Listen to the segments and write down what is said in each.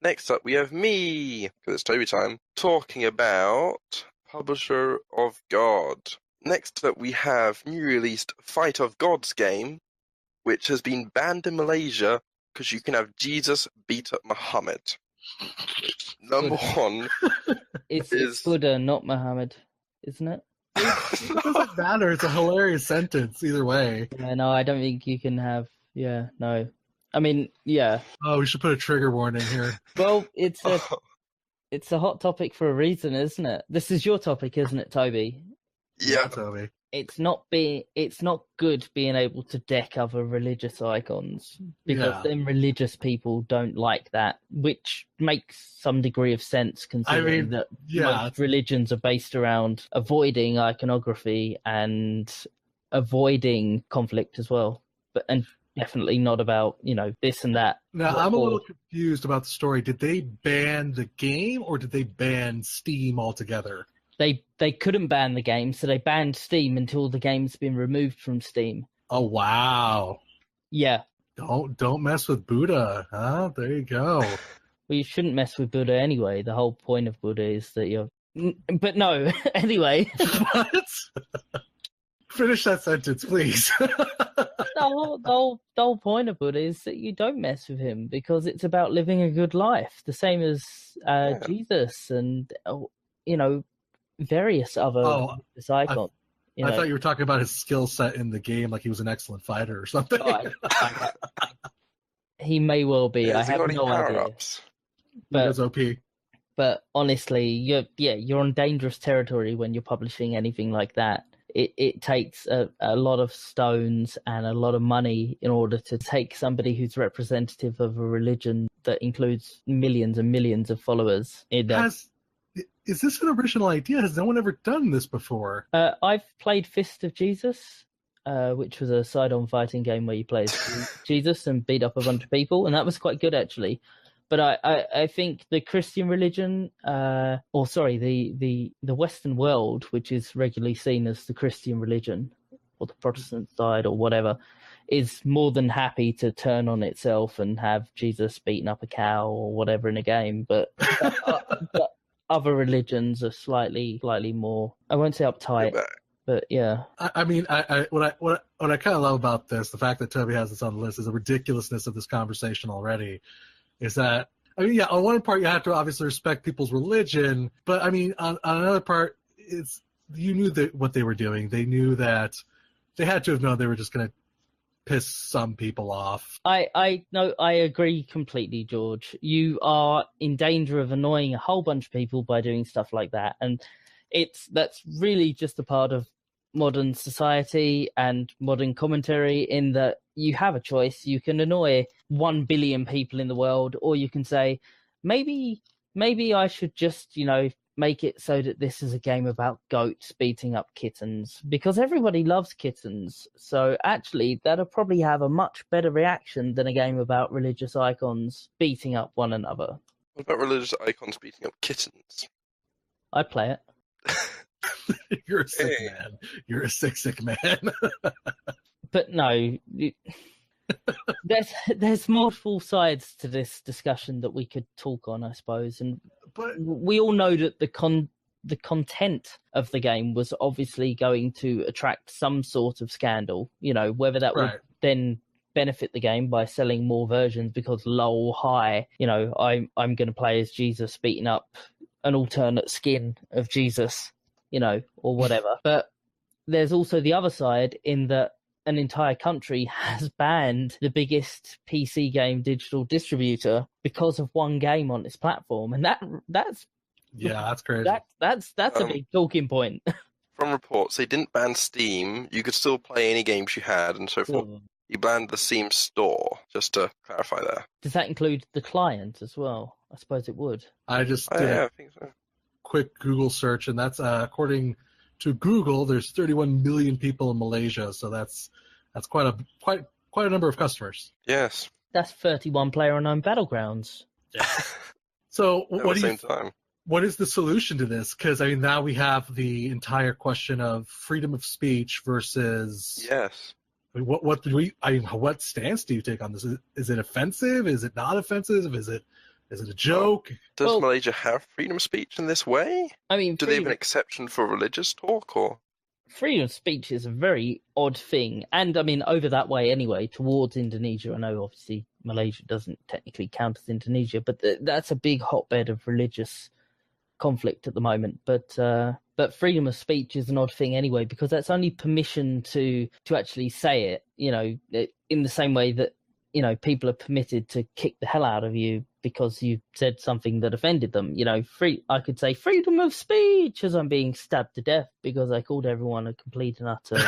Next up, we have me, because it's Toby time, talking about Publisher of God. Next up, we have new released Fight of Gods game, which has been banned in Malaysia because you can have Jesus beat up Muhammad. Number one It's Buddha, not Muhammad, isn't it? It doesn't matter. It's a hilarious sentence either way. Yeah, no, I don't think you can have. Yeah, no. I mean, yeah. Oh, we should put a trigger warning here. Well, it's a hot topic for a reason, isn't it? This is your topic, isn't it, Toby? Yeah, Toby. It's not good being able to deck other religious icons because then religious people don't like that, which makes some degree of sense considering that most religions are based around avoiding iconography and avoiding conflict as well, and definitely not about this and that. Now I'm a little confused about the story. Did they ban the game or did they ban Steam altogether? They couldn't ban the game, so they banned Steam until the game's been removed from Steam. Oh wow! Yeah. Don't mess with Buddha, huh? There you go. Well, you shouldn't mess with Buddha anyway. The whole point of Buddha is that you're. But no, anyway. What? Finish that sentence, please. The whole point of Buddha is that you don't mess with him because it's about living a good life, the same as Jesus and various other icons. I thought you were talking about his skill set in the game, like he was an excellent fighter or something. He may well be. I have no idea. But OP. But honestly, you're on dangerous territory when you're publishing anything like that. It takes a lot of stones and a lot of money in order to take somebody who's representative of a religion that includes millions and millions of followers. Is this an original idea? Has no one ever done this before? I've played Fist of Jesus, which was a side-on fighting game where you played Jesus and beat up a bunch of people, and that was quite good actually. But I think the Christian religion, the Western world, which is regularly seen as the Christian religion, or the Protestant side, or whatever, is more than happy to turn on itself and have Jesus beating up a cow or whatever in a game. But other religions are slightly more, I won't say uptight, but yeah. I mean, what I kind of love about this, the fact that Toby has this on the list, is the ridiculousness of this conversation already. Is that, on one part you have to obviously respect people's religion, but I mean, on another part, you knew what they were doing. They knew that they had to have known they were just going to piss some people off. I agree completely, George. You are in danger of annoying a whole bunch of people by doing stuff like that, and that's really just a part of modern society and modern commentary, in that you have a choice. You can annoy 1 billion people in the world, or you can say, maybe I should just, make it so that this is a game about goats beating up kittens, because everybody loves kittens. So actually, that'll probably have a much better reaction than a game about religious icons beating up one another. What about religious icons beating up kittens? I'd play it. You're a sick man. You're a sick man. But no, there's multiple sides to this discussion that we could talk on, I suppose, but we all know that the content of the game was obviously going to attract some sort of scandal. Whether that would then benefit the game by selling more versions because lol hi, I'm going to play as Jesus beating up an alternate skin of Jesus, or whatever. But there's also the other side, in that an entire country has banned the biggest PC game digital distributor because of one game on its platform, and that's crazy. That's a big talking point. From reports, they didn't ban Steam. You could still play any games you had and so forth. You banned the Steam store, just to clarify there. Does that include the client as well? I suppose it would. I just did I think so. Quick Google search, and that's according to Google, there's 31 million people in Malaysia, so that's quite a number of customers. Yes. That's 31 player-unknown battlegrounds. Yeah. So time. What is the solution to this? Because now we have the entire question of freedom of speech versus. Yes. What stance do you take on this? Is it offensive? Is it not offensive? Is it Is it a joke? Does Malaysia have freedom of speech in this way? I mean, do they have an exception for religious talk, or? Freedom of speech is a very odd thing. And I mean, over that way anyway, towards Indonesia. I know obviously Malaysia doesn't technically count as Indonesia, but that's a big hotbed of religious conflict at the moment. But freedom of speech is an odd thing anyway, because that's only permission to actually say it, you know, in the same way that, you know, people are permitted to kick the hell out of you because you said something that offended them. You know, I could say freedom of speech as I'm being stabbed to death because I called everyone a complete and utter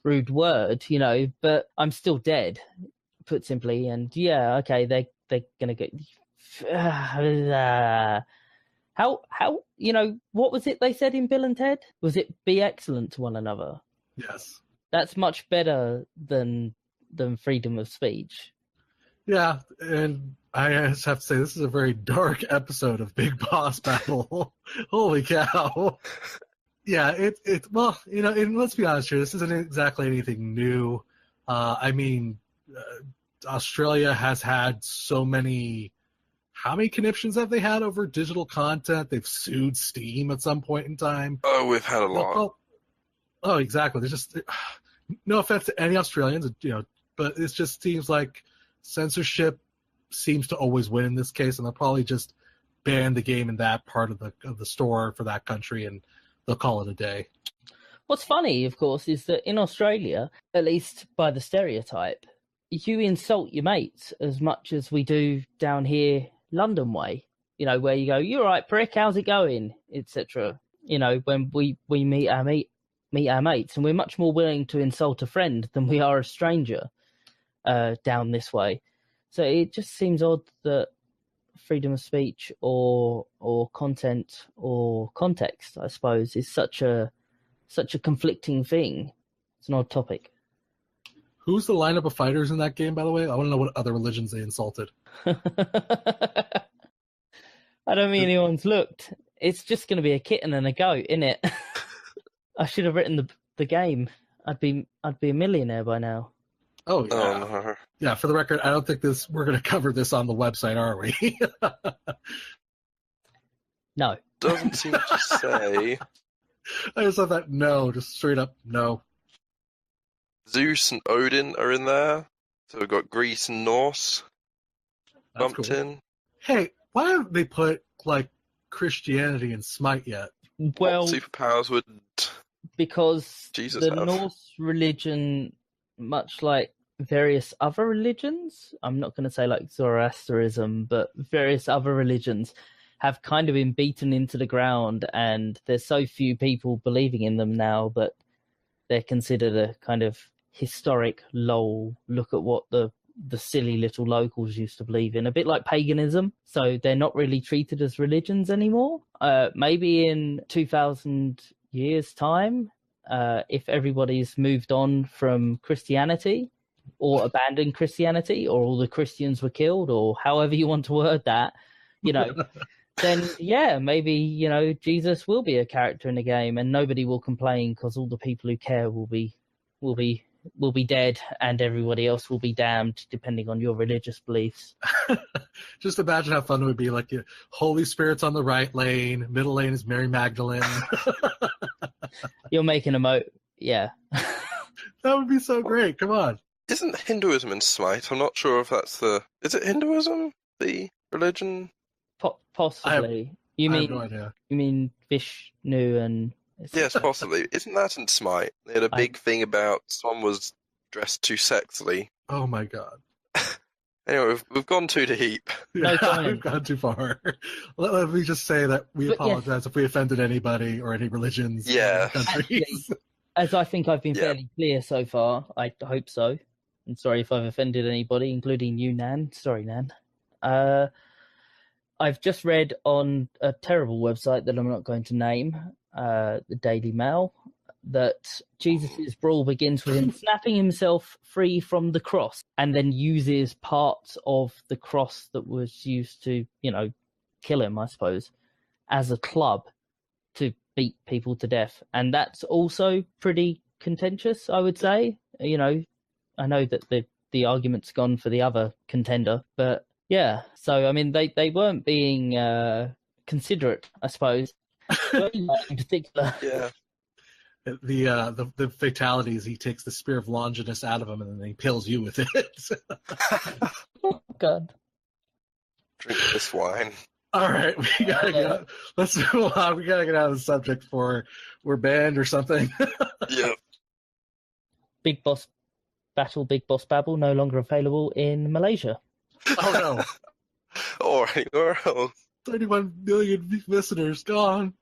rude word, you know, but I'm still dead, put simply. And yeah, okay, they're gonna get how you know, what was it they said in Bill and Ted? Was it be excellent to one another? Yes. That's much better than freedom of speech. Yeah, and I just have to say, this is a very dark episode of Big Boss Babble. Holy cow. Yeah, well, you know, and let's be honest here, this isn't exactly anything new. I mean, Australia has had so many, how many conniptions have they had over digital content? They've sued Steam at some point in time. Oh, we've had a lot. Oh, exactly. There's just, no offense to any Australians, you know, but it just seems like censorship seems to always win in this case, and they'll probably just ban the game in that part of the store for that country, and they'll call it a day. What's funny, of course, is that in Australia, at least by the stereotype, you insult your mates as much as we do down here London way. You know, where you go, "You're right, prick, how's it going?" etc. You know, when we meet our mates, and we're much more willing to insult a friend than we are a stranger. Down this way, so it just seems odd that freedom of speech or content or context, I suppose, is such a conflicting thing. It's an odd topic. Who's the lineup of fighters in that game, by the way? I want to know what other religions they insulted. I don't think anyone's looked. It's just going to be a kitten and a goat, innit? I should have written the game. I'd be a millionaire by now. Oh, yeah. Yeah, for the record, I don't think we're going to cover this on the website, are we? No. Doesn't seem to say. I just thought that no, just straight up no. Zeus and Odin are in there. So we've got Greece and Norse bumped cool. in. Hey, why haven't they put, like, Christianity in Smite yet? Well, what superpowers would because Jesus the have? Norse religion, much like various other religions, I'm not going to say like Zoroastrianism, but various other religions have kind of been beaten into the ground, and there's so few people believing in them now that they're considered a kind of historic lol. Look at what the silly little locals used to believe in, a bit like paganism. So they're not really treated as religions anymore. Maybe in 2,000 years' time, if everybody's moved on from Christianity or abandoned Christianity, or all the Christians were killed, or however you want to word that, you know, then yeah, maybe, you know, Jesus will be a character in the game and nobody will complain because all the people who care will be dead and everybody else will be damned depending on your religious beliefs. Just imagine how fun it would be. Like, Holy Spirit's on the right lane, middle lane is Mary Magdalene. You're making a yeah. That would be so great. Come on. Isn't Hinduism in Smite? I'm not sure if that's is it Hinduism, the religion? Possibly. I have no idea. You mean Vishnu and... Yes, possibly. Isn't that in Smite? They had a big thing about someone was dressed too sexily. Oh my god. Anyway, we've gone too deep. Yeah, we've gone too far. Let me just say that we apologize if we offended anybody or any religions. Yeah. As I think I've been fairly clear so far, I hope so. I'm sorry if I've offended anybody, including you, Nan. Sorry, Nan. I've just read on a terrible website that I'm not going to name, the Daily Mail, that Jesus' brawl begins with him snapping himself free from the cross and then uses parts of the cross that was used to, you know, kill him, I suppose, as a club to beat people to death. And that's also pretty contentious, I would say. You know, I know that the argument's gone for the other contender, but Yeah, so I mean, they weren't being considerate, I suppose. In particular. Yeah. The fatalities, he takes the spear of Longinus out of him and then he pills you with it. Oh, God. Drink this wine. All right, we gotta get. Let's move on. We gotta get out of the subject before we're banned or something. Yeah. Big Boss Babble, no longer available in Malaysia. Oh no! Or anywhere else. 31 million listeners gone.